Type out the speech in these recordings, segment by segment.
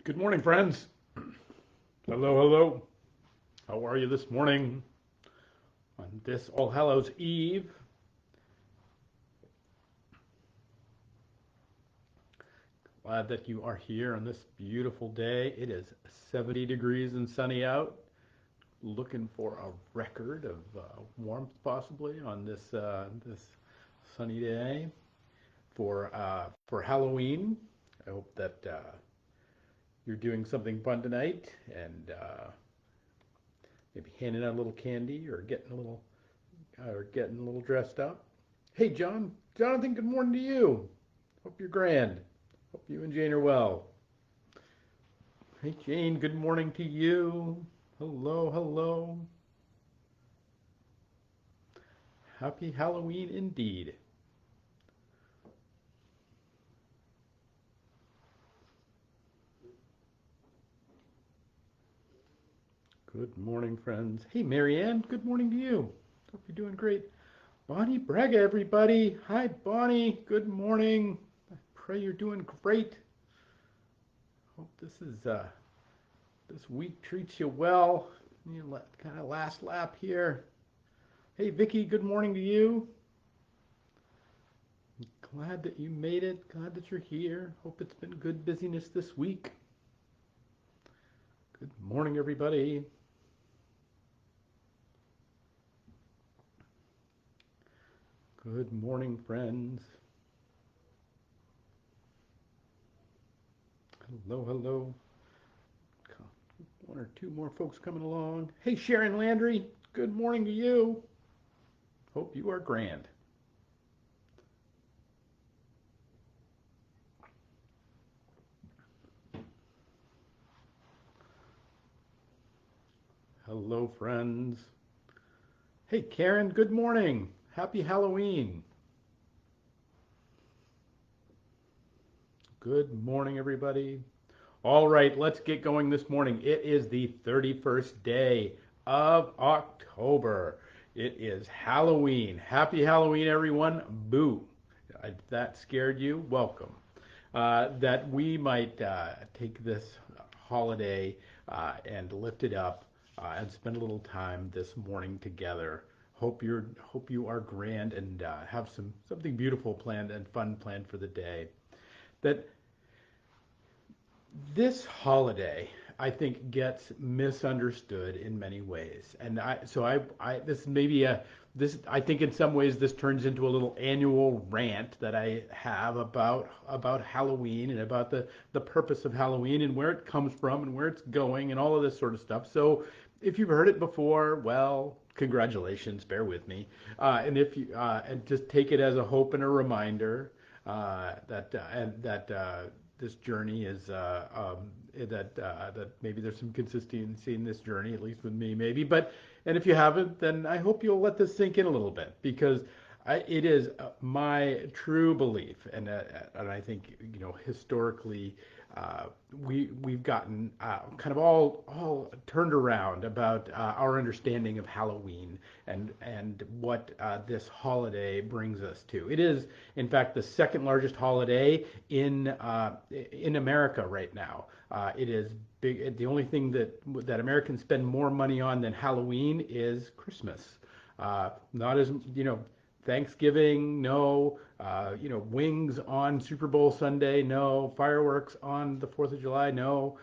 Good morning, friends. Hello, hello. How are you this morning on this All Hallows Eve? Glad that you are here on this beautiful day. It is 70 degrees and sunny out. Looking for a record of warmth possibly on this sunny day for Halloween. I hope that you're doing something fun tonight and maybe handing out a little candy or getting a little dressed up. Hey, Jonathan, good morning to you. Hope you're grand. Hope you and Jane are well. Hey, Jane, good morning to you. Hello, hello. Happy Halloween indeed. Good morning, friends. Hey, Marianne, good morning to you. Hope you're doing great. Bonnie Braga, everybody. Hi, Bonnie. Good morning. I pray you're doing great. Hope this week treats you well. You kind of last lap here. Hey, Vicky, good morning to you. Glad that you made it. Glad that you're here. Hope it's been good busyness this week. Good morning, everybody. Good morning, friends. Hello, hello. One or two more folks coming along. Hey, Sharon Landry, good morning to you. Hope you are grand. Hello, friends. Hey, Karen, good morning. Happy Halloween. Good morning, everybody. All right, let's get going this morning. It is the 31st day of October. It is Halloween. Happy Halloween, everyone. Boo. If that scared you, welcome. That we might take this holiday and lift it up and spend a little time this morning together. Hope you are grand and have something beautiful planned and fun planned for the day. That this holiday, I think, gets misunderstood in many ways, and this maybe this I think in some ways this turns into a little annual rant that I have about Halloween and about the purpose of Halloween and where it comes from and where it's going and all of this sort of stuff. So if you've heard it before, well, congratulations, bear with me, and if you and just take it as a hope and a reminder that this journey is that maybe there's some consistency in this journey, at least with me, maybe. And if you haven't, then I hope you'll let this sink in a little bit because it is my true belief, and I think historically we've gotten kind of all turned around about our understanding of Halloween and what this holiday brings us to. It is, in fact, the second largest holiday in America right now. It is big. The only thing that Americans spend more money on than Halloween is Christmas. Not as Thanksgiving, no. Wings on Super Bowl Sunday, no. Fireworks on the 4th of July, no.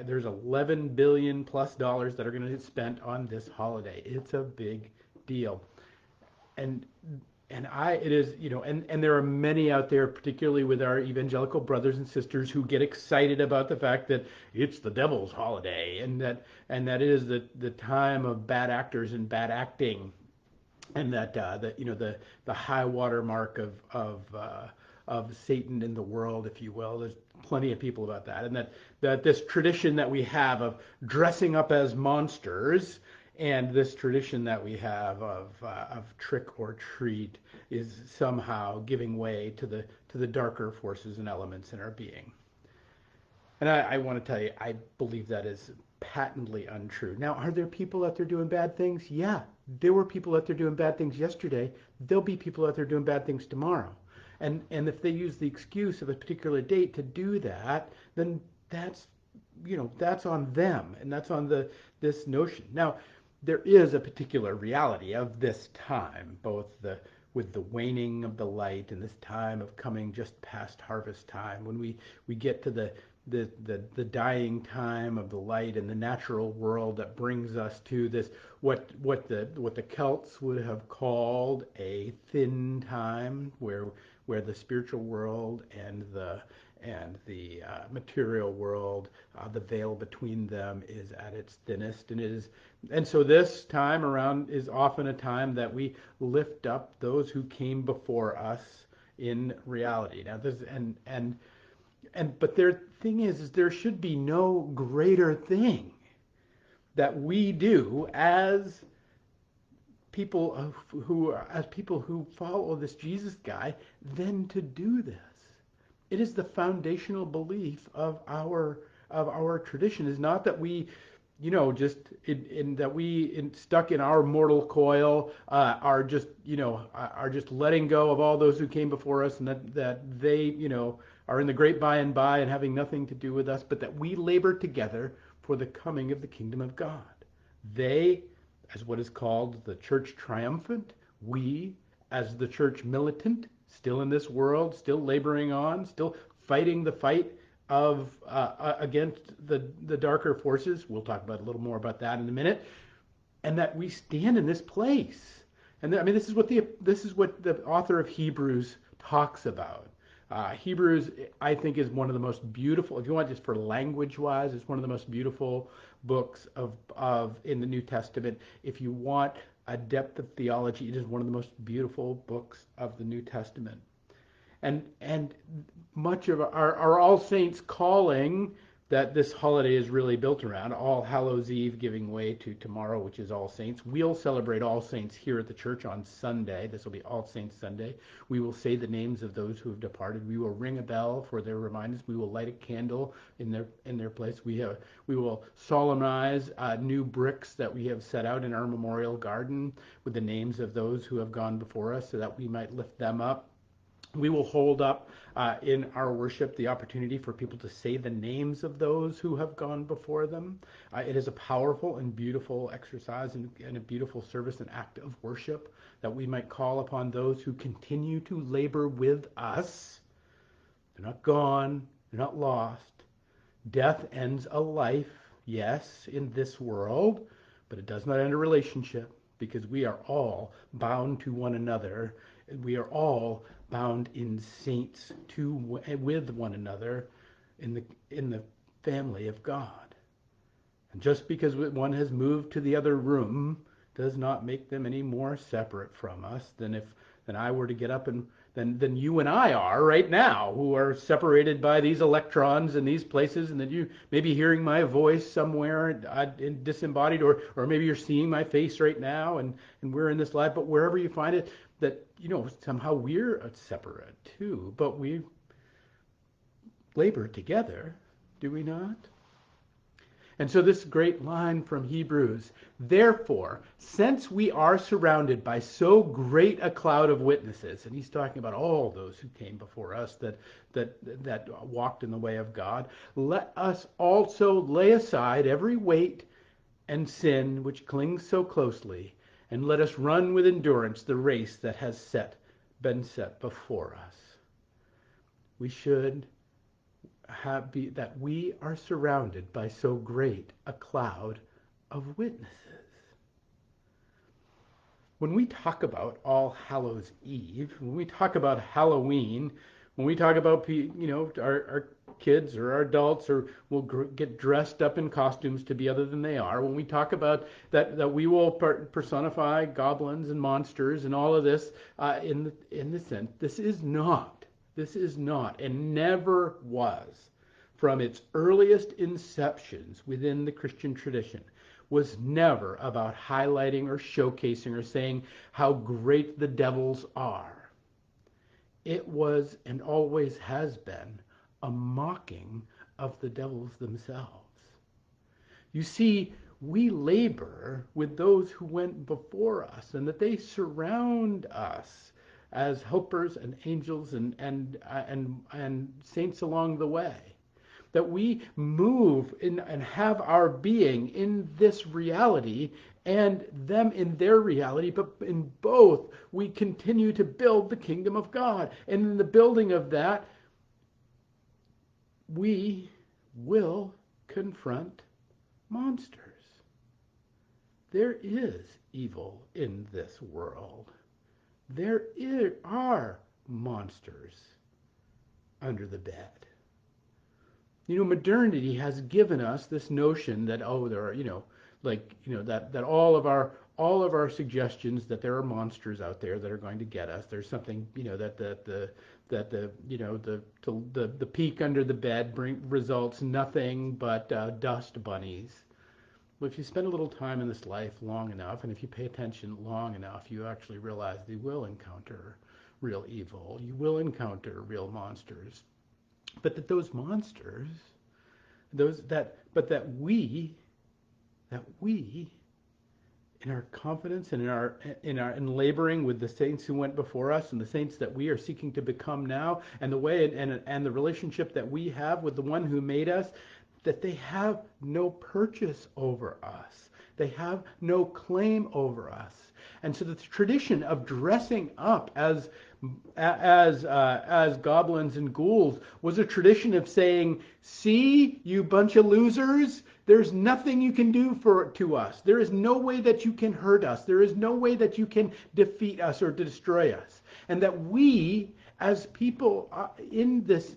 There's $11 billion plus that are going to get spent on this holiday. It's a big deal, and it is, and there are many out there, particularly with our evangelical brothers and sisters, who get excited about the fact that it's the devil's holiday and that it is the time of bad actors and bad acting and that the high water mark of Satan in the world, if you will. There's plenty of people about that, and that this tradition that we have of dressing up as monsters, and this tradition that we have of trick or treat is somehow giving way to the darker forces and elements in our being. And I want to tell you, I believe that is patently untrue. Now, are there people out there doing bad things? Yeah, there were people out there doing bad things yesterday. There'll be people out there doing bad things tomorrow. And if they use the excuse of a particular date to do that, then that's that's on them, and that's on this notion. Now, there is a particular reality of this time, both with the waning of the light and this time of coming just past harvest time, when we get to the dying time of the light and the natural world that brings us to this what the Celts would have called a thin time, where the spiritual world and the material world, the veil between them is at its thinnest, and so this time around is often a time that we lift up those who came before us in reality. Now, this but their thing is there should be no greater thing that we do as people who follow this Jesus guy than to do this. It is the foundational belief of our tradition. Is not that we, just that we stuck in our mortal coil are just letting go of all those who came before us, and that they are in the great by and by and having nothing to do with us, but that we labor together for the coming of the kingdom of God. They, as what is called the church triumphant, we, as the church militant, still in this world, still laboring on, still fighting the fight of against the darker forces. We'll talk about a little more about that in a minute, and that we stand in this place. And I mean, this is what the author of Hebrews talks about. Hebrews, I think, is one of the most beautiful. If you want, just for language-wise, it's one of the most beautiful books of in the New Testament. If you want a depth of theology, it is one of the most beautiful books of the New Testament. And much of our All Saints calling that this holiday is really built around, All Hallows Eve giving way to tomorrow, which is All Saints. We'll celebrate All Saints here at the church on Sunday. This will be All Saints Sunday. We will say the names of those who have departed. We will ring a bell for their reminders. We will light a candle in their place. We will solemnize new bricks that we have set out in our memorial garden with the names of those who have gone before us, so that we might lift them up. We will hold up in our worship the opportunity for people to say the names of those who have gone before them. It is a powerful and beautiful exercise and a beautiful service and act of worship, that we might call upon those who continue to labor with us. They're not gone. They're not lost. Death ends a life, yes, in this world, but it does not end a relationship, because we are all bound to one another. We are all bound in saints with one another in the family of God. And just because one has moved to the other room does not make them any more separate from us than I were to get up and than you and I are right now, who are separated by these electrons in these places, and that you may be hearing my voice somewhere disembodied, or maybe you're seeing my face right now, and we're in this life. But wherever you find it, that somehow we're separate too, but we labor together, do we not? And so this great line from Hebrews: therefore, since we are surrounded by so great a cloud of witnesses, and he's talking about all those who came before us that walked in the way of God, let us also lay aside every weight and sin which clings so closely, and let us run with endurance the race that has been set before us. We should that we are surrounded by so great a cloud of witnesses. When we talk about All Hallows Eve, when we talk about Halloween, when we talk about our kids or our adults or will get dressed up in costumes to be other than they are, when we talk about that we will personify goblins and monsters and all of this in the sense, this is not and never was, from its earliest inceptions within the Christian tradition, was never about highlighting or showcasing or saying how great the devils are. It was, and always has been, a mocking of the devils themselves. You see, we labor with those who went before us, and that they surround us as helpers and angels and saints along the way. that we move in and have our being in this reality and them in their reality, but in both we continue to build the kingdom of God. And in the building of that, we will confront monsters. There is evil in this world. There are monsters under the bed. Modernity has given us this notion that, there are, that all of our suggestions that there are monsters out there that are going to get us. There's something, that the peak under the bed results nothing but dust bunnies. Well, if you spend a little time in this life long enough, and if you pay attention long enough, you actually realize that you will encounter real evil. You will encounter real monsters. But that those monsters, that we, in our confidence and in laboring with the saints who went before us and the saints that we are seeking to become now, and the way and the relationship that we have with the one who made us, that they have no purchase over us. They have no claim over us. And so the tradition of dressing up as goblins and ghouls was a tradition of saying, "See, you bunch of losers, there's nothing you can do to us. There is no way that you can hurt us. There is no way that you can defeat us or destroy us." And that we, as people in this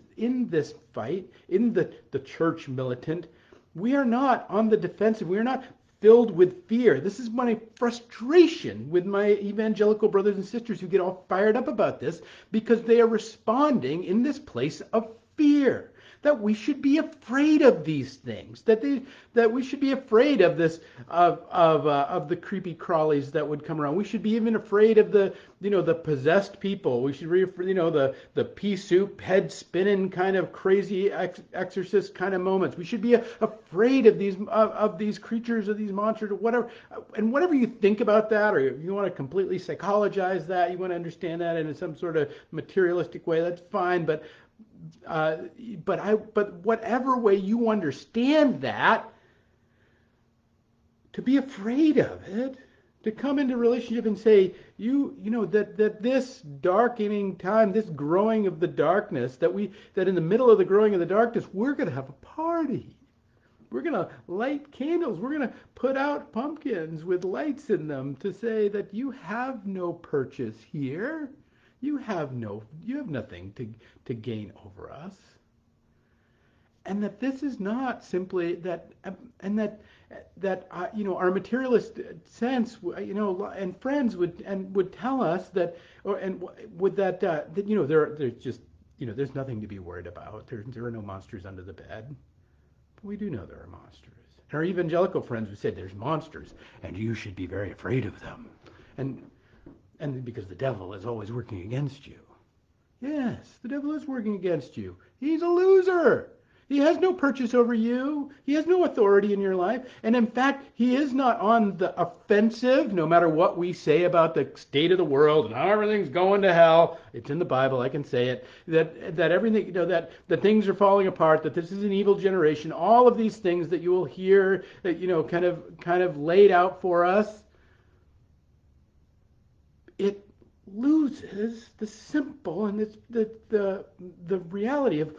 fight, in the church militant, we are not on the defensive. We are not filled with fear. This is my frustration with my evangelical brothers and sisters who get all fired up about this, because they are responding in this place of fear. That we should be afraid of these things. That we should be afraid of this of the creepy crawlies that would come around. We should be even afraid of the possessed people. We should be the pea soup head spinning kind of crazy exorcist kind of moments. We should be afraid of these creatures, of these monsters, or whatever. And whatever you think about that, or you want to completely psychologize that, you want to understand that in some sort of materialistic way, that's fine. But whatever way you understand that, to be afraid of it, to come into relationship and say, that this darkening time, this growing of the darkness, that in the middle of the growing of the darkness, we're going to have a party. We're going to light candles. We're going to put out pumpkins with lights in them to say that you have no purchase here. You have nothing to gain over us. And that this is not simply that, and that our materialist sense, and friends would tell us that, there's nothing to be worried about. There are no monsters under the bed. But we do know there are monsters. And our evangelical friends would say there's monsters, and you should be very afraid of them. And because the devil is always working against you. Yes, the devil is working against you. He's a loser. He has no purchase over you. He has no authority in your life. And in fact, he is not on the offensive, no matter what we say about the state of the world and how everything's going to hell. It's in the Bible, I can say it. That everything, that things are falling apart, that this is an evil generation, all of these things that you will hear, kind of laid out for us. It loses the simple and it's the reality of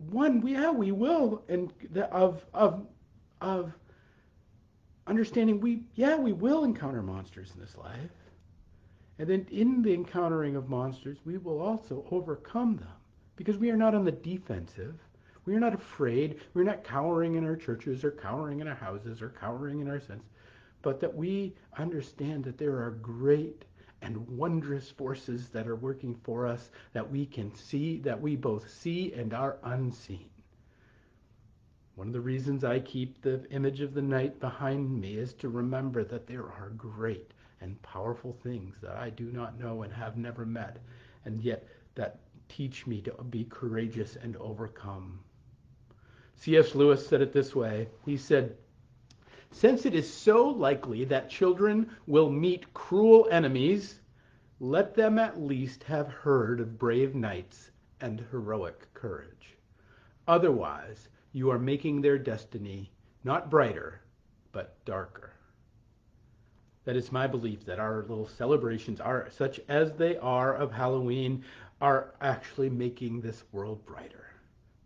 one. We will, and of understanding we will encounter monsters in this life, and then in the encountering of monsters we will also overcome them, because we are not on the defensive. We are not afraid. We're not cowering in our churches or cowering in our houses or cowering in our sense, but that we understand that there are great and wondrous forces that are working for us, that we can see, that we both see and are unseen. One of the reasons I keep the image of the night behind me is to remember that there are great and powerful things that I do not know and have never met, and yet that teach me to be courageous and overcome. C.S. Lewis said it this way. He said, "Since it is so likely that children will meet cruel enemies, let them at least have heard of brave knights and heroic courage. Otherwise, you are making their destiny not brighter, but darker. That is my belief, that our little celebrations, are such as they are of Halloween, are actually making this world brighter.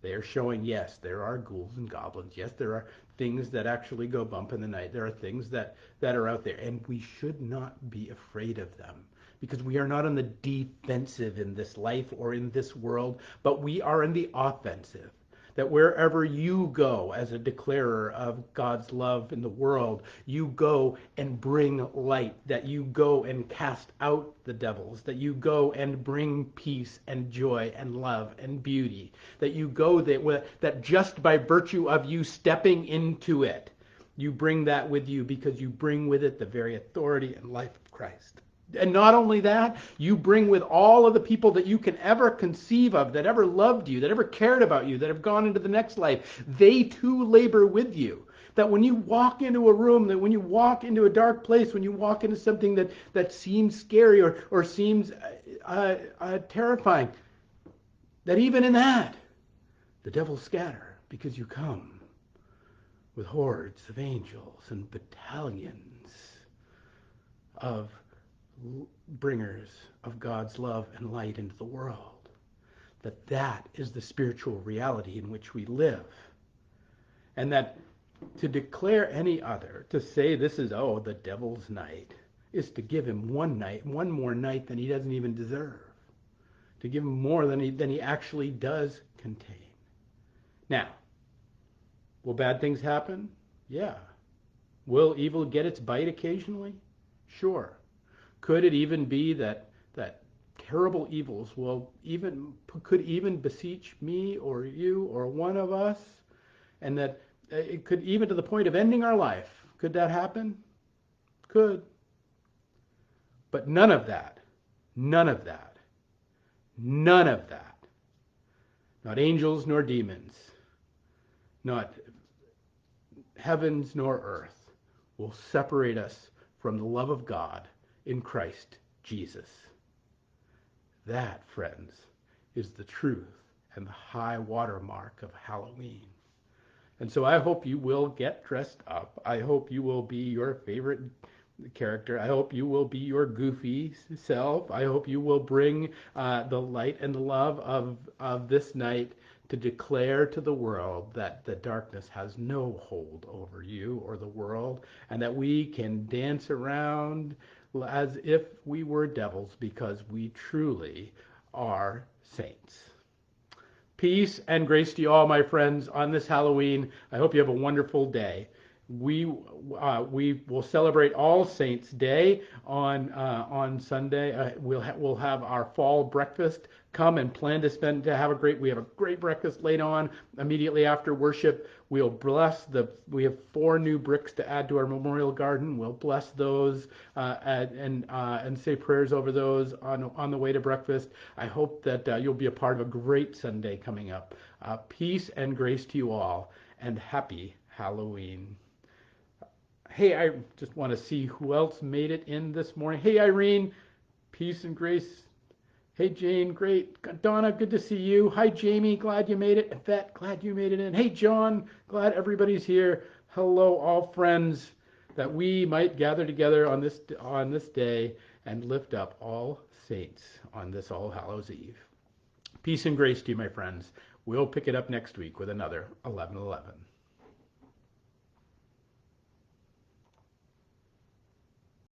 They are showing, yes, there are ghouls and goblins. Yes, there are things that actually go bump in the night. There are things that are out there, and we should not be afraid of them, because we are not on the defensive in this life or in this world, but we are in the offensive. That wherever you go as a declarer of God's love in the world, you go and bring light, that you go and cast out the devils, that you go and bring peace and joy and love and beauty, that you go that just by virtue of you stepping into it, you bring that with you, because you bring with it the very authority and life of Christ. And not only that, you bring with all of the people that you can ever conceive of, that ever loved you, that ever cared about you, that have gone into the next life. They too labor with you. That when you walk into a room, that when you walk into a dark place, when you walk into something that seems scary or seems terrifying, that even in that, the devils scatter, because you come with hordes of angels and battalions of bringers of God's love and light into the world. That is the spiritual reality in which we live. And that to declare any other, to say this is, the devil's night, is to give him one more night than he doesn't even deserve. To give him more than he actually does contain. Now, will bad things happen? Yeah. Will evil get its bite occasionally? Sure. Could it even be that terrible evils could even beseech me or you or one of us, and that it could, even to the point of ending our life? Could that happen? Could. But none of that, not angels nor demons, not heavens nor earth, will separate us from the love of God in Christ Jesus. That, friends, is the truth and the high watermark of Halloween. And so I hope you will get dressed up. I hope you will be your favorite character. I hope you will be your goofy self. I hope you will bring the light and the love of this night to declare to the world that the darkness has no hold over you or the world, and that we can dance around as if we were devils, because we truly are saints. Peace and grace to you all, my friends, on this Halloween. I hope you have a wonderful day. We will celebrate All Saints Day on Sunday. We'll have our fall breakfast. Come and plan to have a great. We have a great breakfast later on immediately after worship. We'll bless we have 4 new bricks to add to our memorial garden. We'll bless those and say prayers over those on the way to breakfast. I hope that you'll be a part of a great Sunday coming up. Peace and grace to you all, and happy Halloween. Hey, I just want to see who else made it in this morning. Hey, Irene, peace and grace. Hey, Jane, great. Donna, good to see you. Hi, Jamie, glad you made it. Yvette, glad you made it in. Hey, John, glad everybody's here. Hello, all friends, that we might gather together on this day and lift up all saints on this All Hallows Eve. Peace and grace to you, my friends. We'll pick it up next week with another 11:11.